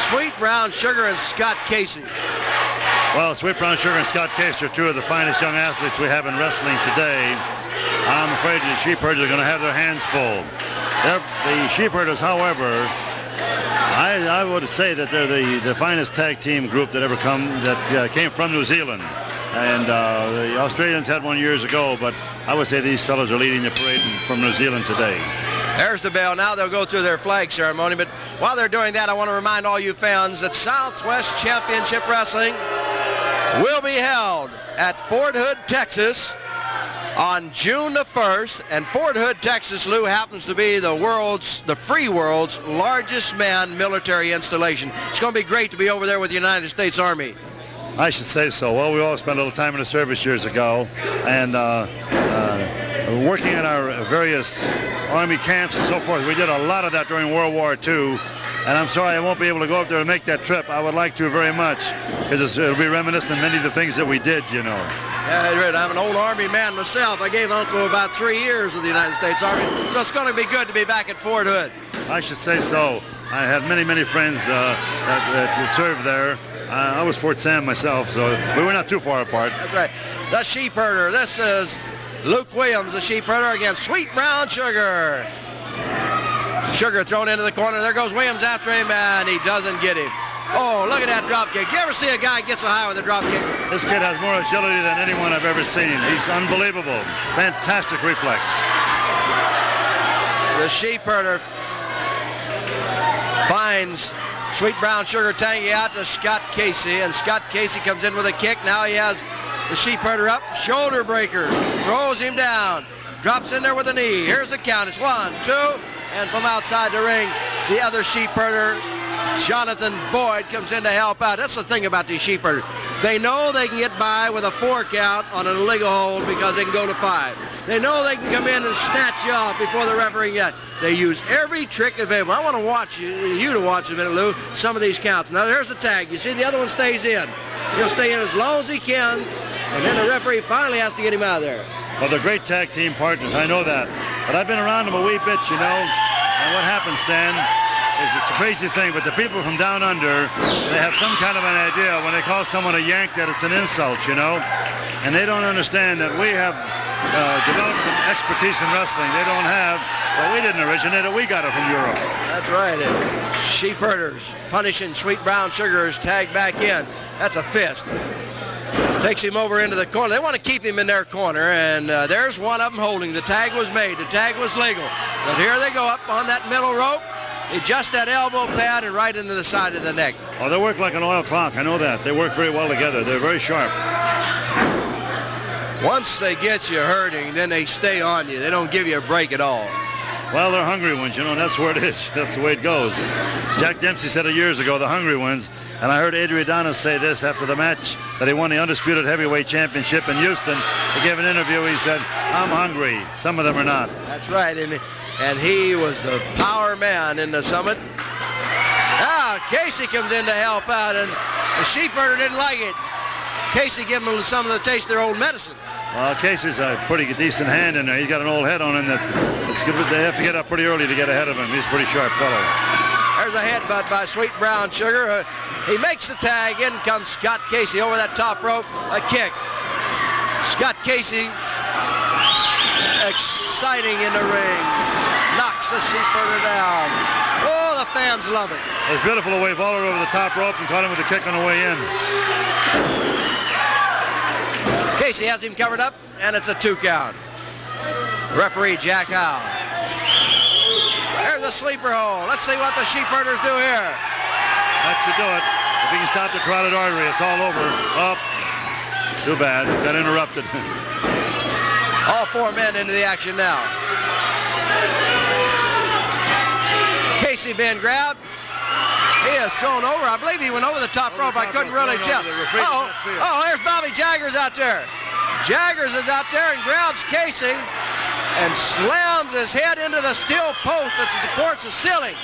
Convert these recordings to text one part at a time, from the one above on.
Sweet Brown Sugar and Scott Casey. Well, Sweet Brown Sugar and Scott Casey are two of the finest young athletes we have in wrestling today. I'm afraid the Sheepherders are going to have their hands full. The Sheepherders, however, I would say that they're the finest tag team group that ever came from New Zealand. And the Australians had one years ago, but I would say these fellows are leading the parade from New Zealand today. There's the bell. Now they'll go through their flag ceremony. But while they're doing that, I want to remind all you fans that Southwest Championship Wrestling will be held at Fort Hood, Texas on June the 1st. And Fort Hood, Texas, Lou, happens to be the free world's largest manned military installation. It's going to be great to be over there with the United States Army. I should say so. Well, we all spent a little time in the service years ago, and working in our various Army camps and so forth. We did a lot of that during World War II, and I'm sorry I won't be able to go up there and make that trip. I would like to very much, because it'll be reminiscent of many of the things that we did, you know. Yeah, I'm an old Army man myself. I gave Uncle about 3 years of the United States Army, so it's going to be good to be back at Fort Hood. I should say so. I had many, many friends that served there. I was Fort Sam myself, so we were not too far apart. That's right. The Sheepherder. This is Luke Williams, the Sheepherder, against Sweet Brown Sugar. Sugar thrown into the corner. There goes Williams after him, and he doesn't get him. Oh, look at that drop kick. You ever see a guy get so high with a drop kick? This kid has more agility than anyone I've ever seen. He's unbelievable. Fantastic reflex. The Sheepherder finds Sweet Brown Sugar tagging out to Scott Casey, and Scott Casey comes in with a kick. Now he has the Sheepherder up, shoulder breaker, throws him down, drops in there with a knee. Here's the count. It's 1, 2, and from outside the ring, the other Sheepherder, Jonathan Boyd, comes in to help out. That's the thing about these Sheepherders. They know they can get by with a 4 count on an illegal hold because they can go to 5. They know they can come in and snatch you off before the referee yet. They use every trick available. I want to watch you to watch a minute, Lou, some of these counts. Now, there's the tag. You see the other one stays in. He'll stay in as long as he can, and then the referee finally has to get him out of there. Well, they're great tag team partners. I know that. But I've been around them a wee bit, you know. And what happens, Stan, is it's a crazy thing, but the people from down under, they have some kind of an idea when they call someone a Yank that it's an insult, you know. And they don't understand that we have developed some expertise in wrestling they don't have. Well, we didn't originate it. We got it from Europe. That's right. Sheepherders punishing Sweet Brown Sugar's tag back in. That's a fist. Takes him over into the corner. They want to keep him in their corner, and there's one of them holding. The tag was made. The tag was legal. But here they go up on that middle rope. Just that elbow pad and right into the side of the neck. Oh, they work like an oil clock. I know that. They work very well together. They're very sharp. Once they get you hurting, then they stay on you. They don't give you a break at all. Well, they're hungry ones, you know, and that's where it is. That's the way it goes. Jack Dempsey said it years ago, the hungry ones. And I heard Adrian say this after the match, that he won the Undisputed Heavyweight Championship in Houston. He gave an interview. He said, I'm hungry. Some of them are not. That's right. And he was the power man in the Summit. Ah, Casey comes in to help out, and the Sheepherder didn't like it. Casey gave them some of the taste of their old medicine. Well, Casey's a pretty decent hand in there. He's got an old head on him that's good. They have to get up pretty early to get ahead of him. He's a pretty sharp fellow. There's a headbutt by Sweet Brown Sugar. He makes the tag. In comes Scott Casey over that top rope. A kick. Scott Casey, exciting in the ring. Knocks the Sheepherder down. Oh, the fans love it. It's beautiful the way he vaulted over the top rope and caught him with a kick on the way in. Casey has him covered up, and it's a 2 count. Referee Jack Howe. There's a sleeper hole. Let's see what the Sheepherders do here. That should do it. If he can stop the carotid artery, it's all over. Oh, too bad. Got interrupted. All 4 men into the action now. Casey being grabbed. He is thrown over. I believe he went over the top rope. I couldn't really tell. Oh, there's Bobby Jaggers out there. Jaggers is out there and grabs Casey and slams his head into the steel post that supports the ceiling.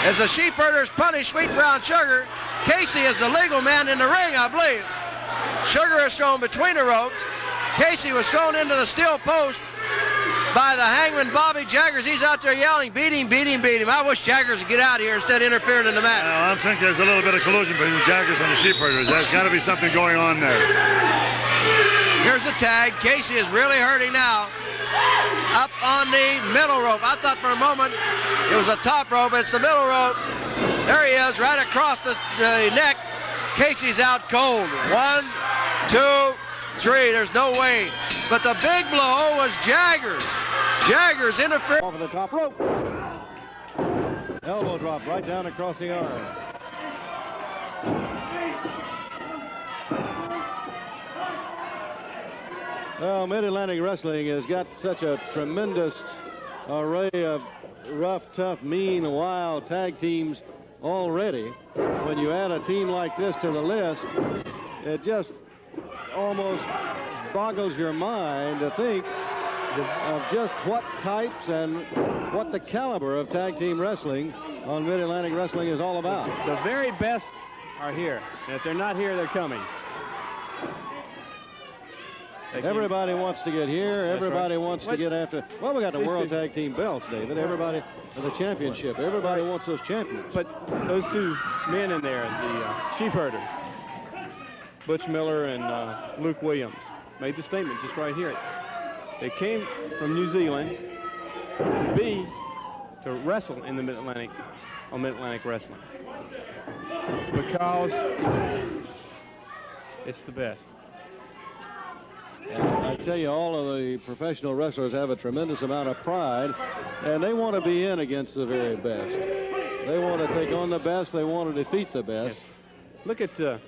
As the Sheepherders punish Sweet Brown Sugar, Casey is the legal man in the ring, I believe. Sugar is thrown between the ropes. Casey was thrown into the steel post. by the hangman, Bobby Jaggers. He's out there yelling, beat him, beat him, beat him. I wish Jaggers would get out of here instead of interfering in the match. Well, I'm thinking there's a little bit of collusion between the Jaggers and the Sheepherders. There's got to be something going on there. Here's the tag. Casey is really hurting now. Up on the middle rope. I thought for a moment it was a top rope. It's the middle rope. There he is, right across the neck. Casey's out cold. 1, 2, 3. There's no way. But the big blow was Jaggers. Jaggers interfered. Off of the top rope. Elbow drop right down across the arm. Well, Mid-Atlantic Wrestling has got such a tremendous array of rough, tough, mean, wild tag teams already. When you add a team like this to the list, it just almost boggles your mind to think of just what types and what the caliber of tag team wrestling on Mid-Atlantic Wrestling is all about. The very best are here. And if they're not here, they're coming. Everybody wants to get here. Everybody wants to get after. Well, we got the These World two- Tag Team belts, David. Everybody, the championship. Everybody wants those champions. But those two men in there, the Sheepherders, Butch Miller and Luke Williams, made the statement just right here. They came from New Zealand to wrestle in the Mid-Atlantic, on Mid-Atlantic Wrestling, because it's the best. And I tell you, all of the professional wrestlers have a tremendous amount of pride, and they want to be in against the very best. They want to take on the best. They want to defeat the best. Yes. Look at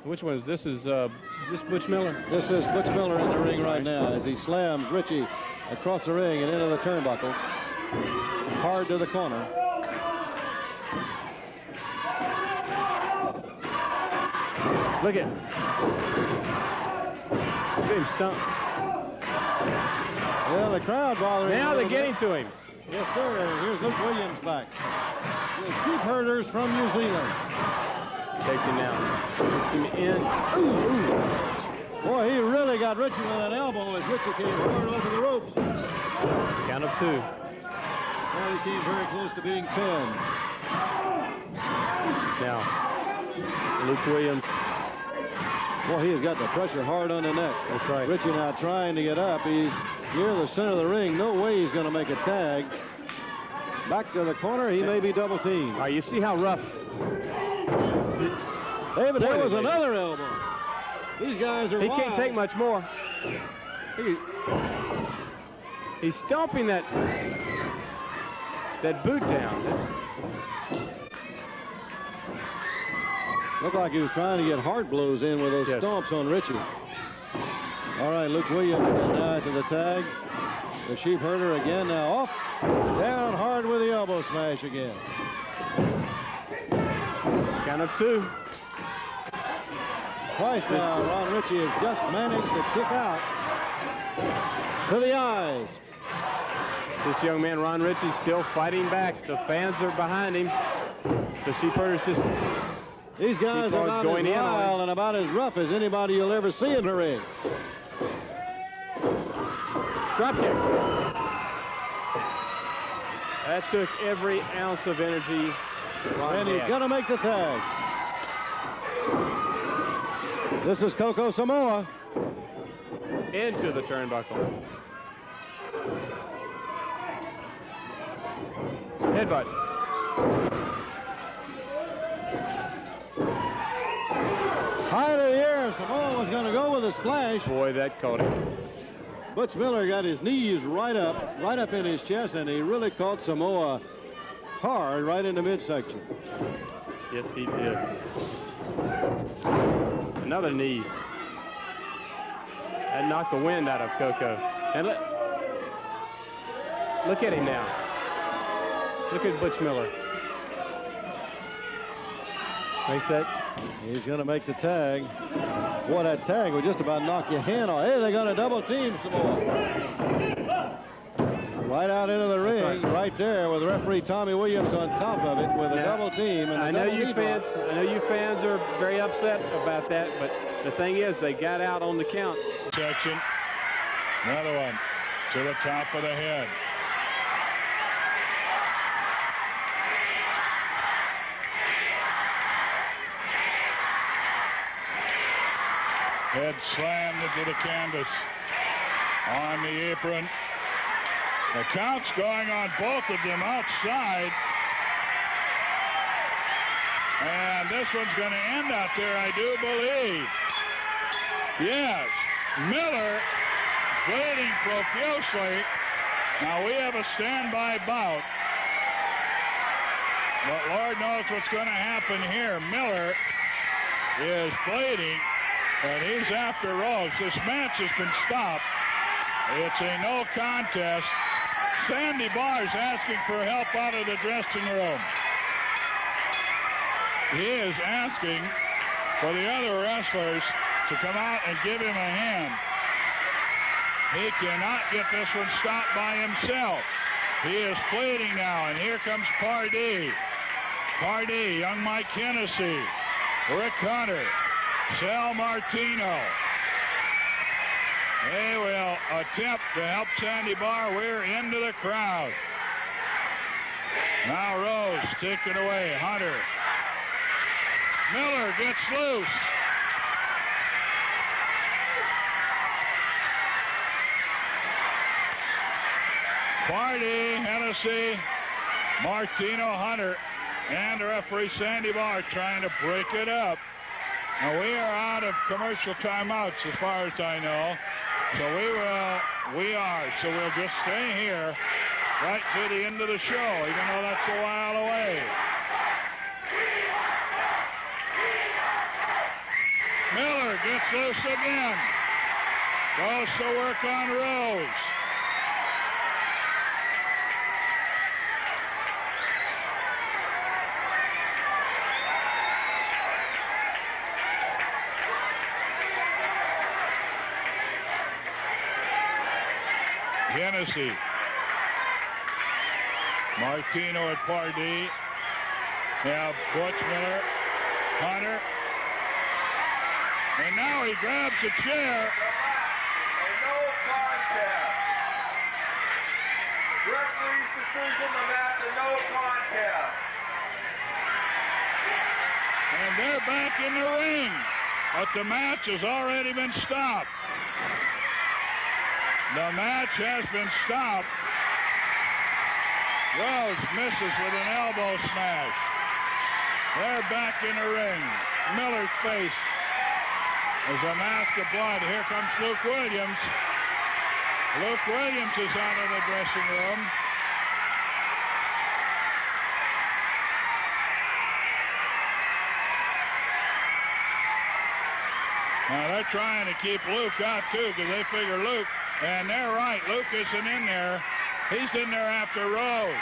which one is this? Is this Butch Miller? This is Butch Miller in the ring right now as he slams Richie across the ring and into the turnbuckle. Hard to the corner. Look at him stump. Yeah, the crowd bothering him. Now they're getting to him. Yes, sir. Here's Luke Williams back. The Sheepherders from New Zealand. Takes him now. Puts him in. Ooh. Boy, he really got Richie with an elbow as Richie came hard over the ropes. Count of 2. Well, he came very close to being pinned. Now, Luke Williams. Boy, he has got the pressure hard on the neck. That's right. Richie now trying to get up. He's near the center of the ring. No way he's going to make a tag. Back to the corner. He may be double teamed. All right, you see how rough. David, there was another elbow. These guys are He wild. can't take much more. He's stomping that boot down. That's Looked like he was trying to get hard blows in with those stomps on Richie. All right, Luke Williams now to the tag. The Sheepherder again now off. Down hard with the elbow smash again. count of 2. Twice now, Ron Richie has just managed to kick out to the eyes. This young man, Ron Ritchie, still fighting back. The fans are behind him. The Sheepherders just... These guys are about as wild and about as rough as anybody you'll ever see in the ring. Drop kick. That took every ounce of energy. And he's going to make the tag. This is Coco Samoa. Into the turnbuckle. Headbutt. High to the air. Samoa was going to go with a splash. Boy, that caught him. Butch Miller got his knees right up in his chest, and he really caught Samoa hard right in the midsection. Yes, he did. Another knee. That knocked the wind out of Coco. And look at him now. Look at Butch Miller. Makes that. He's going to make the tag. Boy, that tag would just about knock your hand off. Hey, they're going to double team Samoa. Right out into the ring, right there with referee Tommy Williams on top of it with a double team. And I know you fans are very upset about that, but the thing is, they got out on the count. Section. Another one. to the top of the head. Head slammed into the canvas on the apron. The count's going on both of them outside. And this one's going to end out there, I do believe. Yes, Miller bleeding profusely. Now we have a standby bout. But Lord knows what's going to happen here. Miller is bleeding, and he's after Rose. This match has been stopped. It's a no contest. Sandy Barr's asking for help out of the dressing room. He is asking for the other wrestlers to come out and give him a hand. He cannot get this one stopped by himself. He is pleading now, and here comes Pardee. Pardee, young Mike Hennessy, Rick Hunter, Sal Martino. They will attempt to help Sandy Barr. We're into the crowd. Now Rose taken away. Hunter. Miller gets loose. Pardee, Hennessy, Martino, Hunter, and the referee Sandy Barr trying to break it up. Now we are out of commercial timeouts as far as I know. So so we'll just stay here right to the end of the show, even though that's a while away. Miller gets loose again. Goes to work on Rose. Hennessy. Martino at Pardee. Now Butch Miller. Hunter. And now he grabs a chair. A no contest. Referee's decision, the match a no contest. And they're back in the ring. But the match has already been stopped. The match has been stopped. Rose misses with an elbow smash. They're back in the ring. Miller's face is a mask of blood. Here comes Luke Williams. Luke Williams is out of the dressing room. Now they're trying to keep Luke out too because they figure Luke, and they're right, Luke isn't in there. He's in there after Rose.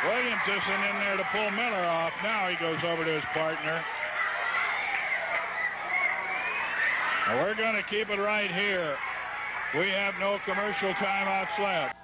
Williams isn't in there to pull Miller off. Now he goes over to his partner. Now we're going to keep it right here. We have no commercial timeouts left.